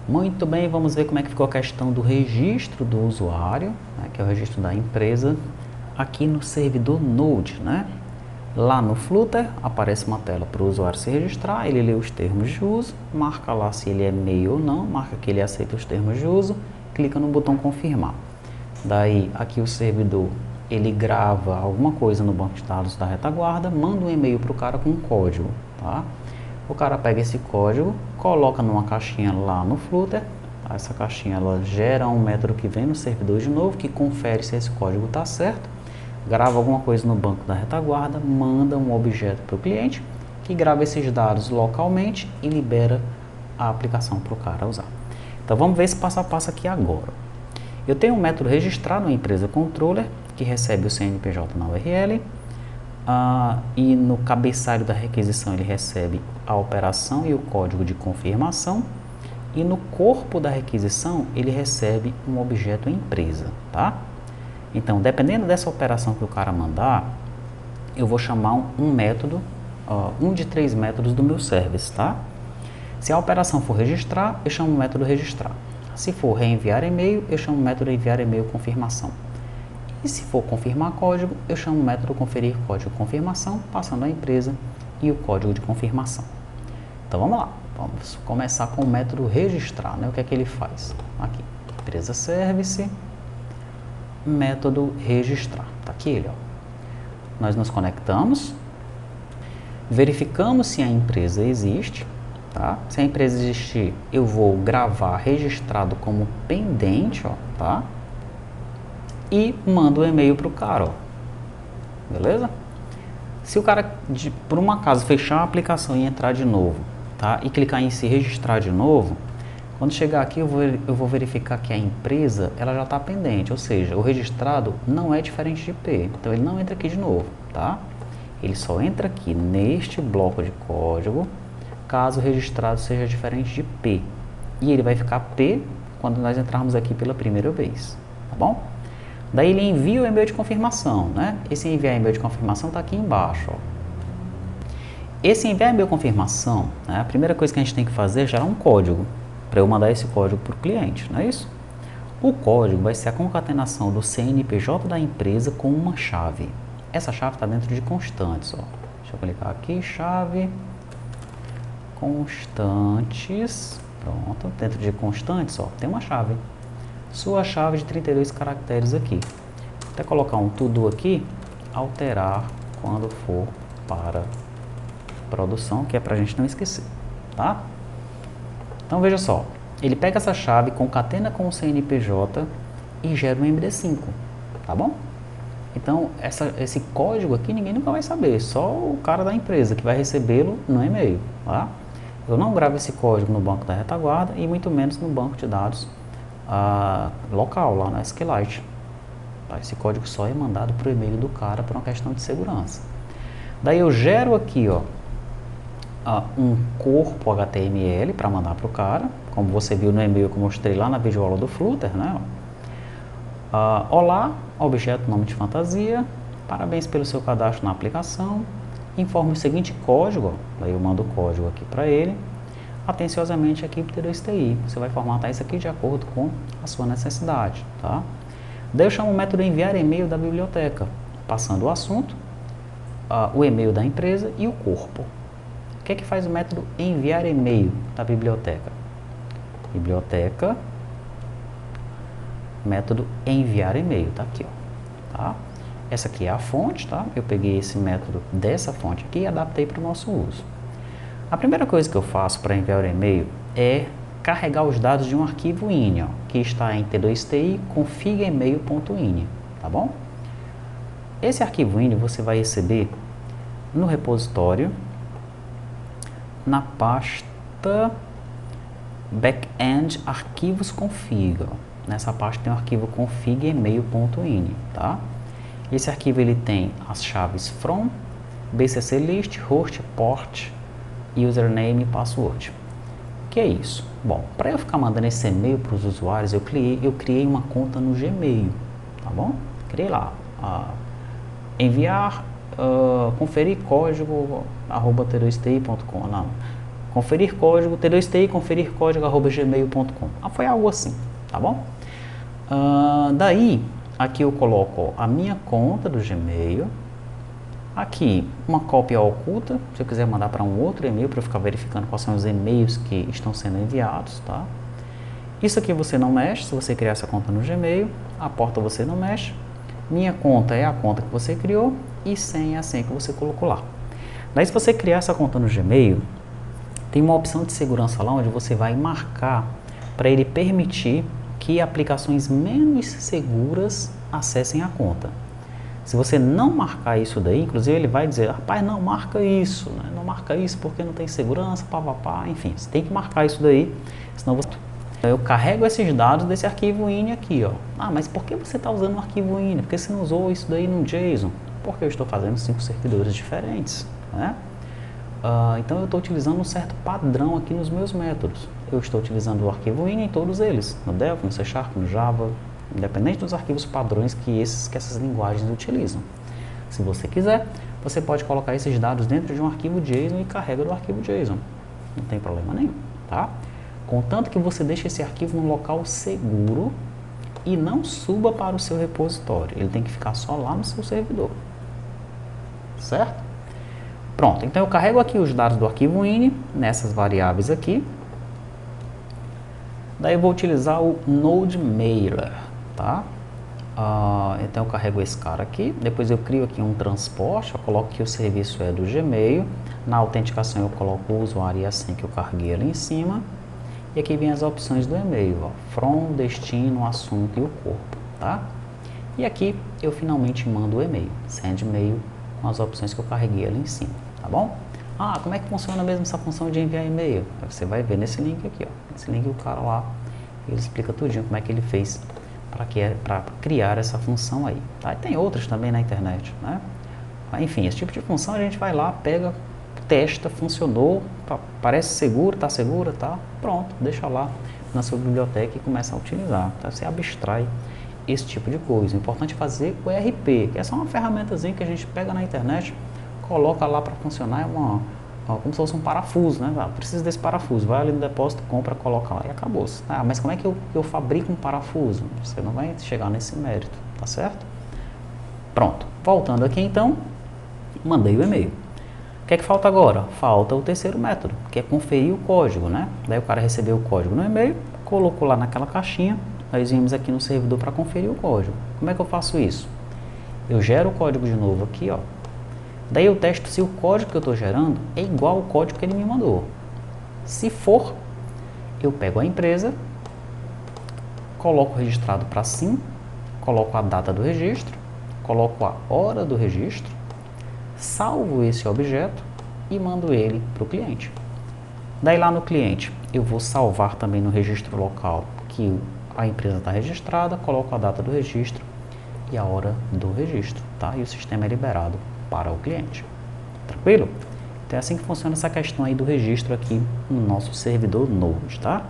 Muito bem, vamos ver como é que ficou a questão do registro do usuário, né, que é o registro da empresa, aqui no servidor Node, né? Lá no Flutter aparece uma tela para o usuário se registrar, ele lê os termos de uso, marca lá se ele é MEI ou não, marca que ele aceita os termos de uso, clica no botão confirmar. Daí aqui o servidor ele grava alguma coisa no banco de dados da retaguarda, manda um e-mail para o cara com um código, tá? O cara pega esse código, coloca numa caixinha lá no Flutter, essa caixinha ela gera um método que vem no servidor de novo, que confere se esse código está certo, grava alguma coisa no banco da retaguarda, manda um objeto para o cliente, que grava esses dados localmente e libera a aplicação para o cara usar. Então vamos ver esse passo a passo aqui agora. Eu tenho um método registrado na empresa controller, que recebe o CNPJ na URL, e no cabeçalho da requisição ele recebe a operação e o código de confirmação, e no corpo da requisição ele recebe um objeto empresa, tá? Então, dependendo dessa operação que o cara mandar, eu vou chamar um método, um de 3 métodos do meu service, tá? Se a operação for registrar, eu chamo o método registrar. Se for reenviar e-mail, eu chamo o método enviar e-mail confirmação. E se for confirmar código, eu chamo o método conferir código confirmação, passando a empresa e o código de confirmação. Então vamos lá, vamos começar com o método registrar, né? O que é que ele faz? Aqui, empresa service, método registrar, tá aqui ele, ó. Nós nos conectamos, verificamos se a empresa existe, tá? Se a empresa existir, eu vou gravar registrado como pendente, ó, tá? E mando o e-mail para o cara, ó. Beleza? Se o cara, por um acaso, fechar a aplicação e entrar de novo, tá? E clicar em se registrar de novo, quando chegar aqui eu vou verificar que a empresa ela já está pendente, ou seja, o registrado não é diferente de IP, então ele não entra aqui de novo, tá? Ele só entra aqui neste bloco de código caso o registrado seja diferente de P, e ele vai ficar P quando nós entrarmos aqui pela primeira vez, tá bom? Daí ele envia o e-mail de confirmação, né? Esse enviar e-mail de confirmação está aqui embaixo, ó. Esse enviar e-mail de confirmação, né, a primeira coisa que a gente tem que fazer é gerar um código, para eu mandar esse código para o cliente, não é isso? O código vai ser a concatenação do CNPJ da empresa com uma chave. Essa chave está dentro de constantes, ó. Deixa eu clicar aqui, chave, constantes, pronto, dentro de constantes, ó, tem uma chave. Sua chave de 32 caracteres aqui. Vou até colocar um to-do aqui, alterar quando for para produção, que é para a gente não esquecer, tá? Então veja só, ele pega essa chave, concatena com o CNPJ e gera um MD5, tá bom? Então esse código aqui ninguém nunca vai saber, só o cara da empresa que vai recebê-lo no e-mail, tá? Eu não gravo esse código no banco da retaguarda e muito menos no banco de dados local, lá no SQLite. Tá? Esse código só é mandado para o e-mail do cara por uma questão de segurança. Daí eu gero aqui, ó, um corpo HTML para mandar para o cara, como você viu no e-mail que eu mostrei lá na videoaula do Flutter, né? Olá, objeto nome de fantasia, parabéns pelo seu cadastro na aplicação, informe o seguinte código, ó, daí eu mando o código aqui para ele. Atenciosamente, equipe T2TI, você vai formatar isso aqui de acordo com a sua necessidade, tá? Daí eu chamo o método enviar e-mail da biblioteca, passando o assunto, o e-mail da empresa e o corpo. O que é que faz o método enviar e-mail da biblioteca? Biblioteca, método enviar e-mail, tá aqui, ó, tá? Essa aqui é a fonte, tá? Eu peguei esse método dessa fonte aqui e adaptei para o nosso uso. A primeira coisa que eu faço para enviar o e-mail é carregar os dados de um arquivo ini, ó, que está em T2TI config-email.ini, tá bom? Esse arquivo ini você vai receber no repositório, na pasta backend arquivos config, ó. Nessa pasta tem o arquivo config-email.ini, tá? Esse arquivo ele tem as chaves from, bcc list, host, port, username e password. O que é isso? Bom, para eu ficar mandando esse e-mail para os usuários, eu criei uma conta no Gmail, tá bom? Criei lá, enviar, conferir código @t2ti.com, não, conferir código, T2TI, conferir código, @gmail.com. Foi algo assim, tá bom? Daí, aqui eu coloco a minha conta do Gmail, aqui uma cópia oculta, se eu quiser mandar para um outro e-mail, para eu ficar verificando quais são os e-mails que estão sendo enviados, tá? Isso aqui você não mexe, se você criar essa conta no Gmail, a porta você não mexe, minha conta é a conta que você criou e senha é a senha que você colocou lá. Daí, se você criar essa conta no Gmail, tem uma opção de segurança lá onde você vai marcar para ele permitir que aplicações menos seguras acessem a conta. Se você não marcar isso daí, inclusive ele vai dizer, rapaz, não marca isso, né? Não marca isso porque não tem segurança, papapá, enfim, você tem que marcar isso daí, senão você... Eu carrego esses dados desse arquivo INI aqui, ó. Mas por que você está usando um arquivo INI? Por que você não usou isso daí no JSON? Porque eu estou fazendo 5 servidores diferentes, né? Então eu estou utilizando um certo padrão aqui nos meus métodos. Eu estou utilizando o arquivo INI em todos eles, no Delphi, no C#, no Java, independente dos arquivos padrões que essas linguagens utilizam. Se você quiser, você pode colocar esses dados dentro de um arquivo JSON e carrega do arquivo JSON. Não tem problema nenhum, tá? Contanto que você deixe esse arquivo num local seguro e não suba para o seu repositório. Ele tem que ficar só lá no seu servidor. Certo? Pronto, então eu carrego aqui os dados do arquivo INI, nessas variáveis aqui. Daí eu vou utilizar o NodeMailer, tá? Então eu carrego esse cara aqui, depois eu crio aqui um transporte, eu coloco que o serviço é do Gmail, na autenticação eu coloco o usuário e a senha que eu carreguei ali em cima, e aqui vem as opções do e-mail, ó, from, destino, assunto e o corpo, tá? E aqui eu finalmente mando o e-mail, send mail, com as opções que eu carreguei ali em cima, tá bom? Como é que funciona mesmo essa função de enviar e-mail? Você vai ver nesse link aqui, ó. Esse link o cara lá, ele explica tudinho como é que ele fez para criar essa função aí, tá? E tem outras também na internet, né? Enfim, esse tipo de função a gente vai lá, pega, testa, funcionou, parece seguro, tá segura, tá? Pronto, deixa lá na sua biblioteca e começa a utilizar, tá? Você abstrai esse tipo de coisa. O importante é fazer o ERP, que é só uma ferramentazinha que a gente pega na internet, coloca lá para funcionar, é como se fosse um parafuso, né? Precisa desse parafuso, vai ali no depósito, compra, coloca lá e acabou-se. Mas como é que eu fabrico um parafuso? Você não vai chegar nesse mérito, tá certo? Pronto, voltando aqui então, mandei o e-mail. O que é que falta agora? Falta o terceiro método, que é conferir o código, né? Daí o cara recebeu o código no e-mail, colocou lá naquela caixinha, nós viemos aqui no servidor para conferir o código. Como é que eu faço isso? Eu gero o código de novo aqui, ó. Daí eu testo se o código que eu estou gerando é igual ao código que ele me mandou. Se for, eu pego a empresa, coloco o registrado para sim, coloco a data do registro, coloco a hora do registro, salvo esse objeto e mando ele para o cliente. Daí lá no cliente eu vou salvar também no registro local que a empresa está registrada, coloco a data do registro e a hora do registro, tá? E o sistema é liberado para o cliente. Tranquilo? Então é assim que funciona essa questão aí do registro aqui no nosso servidor Node, tá?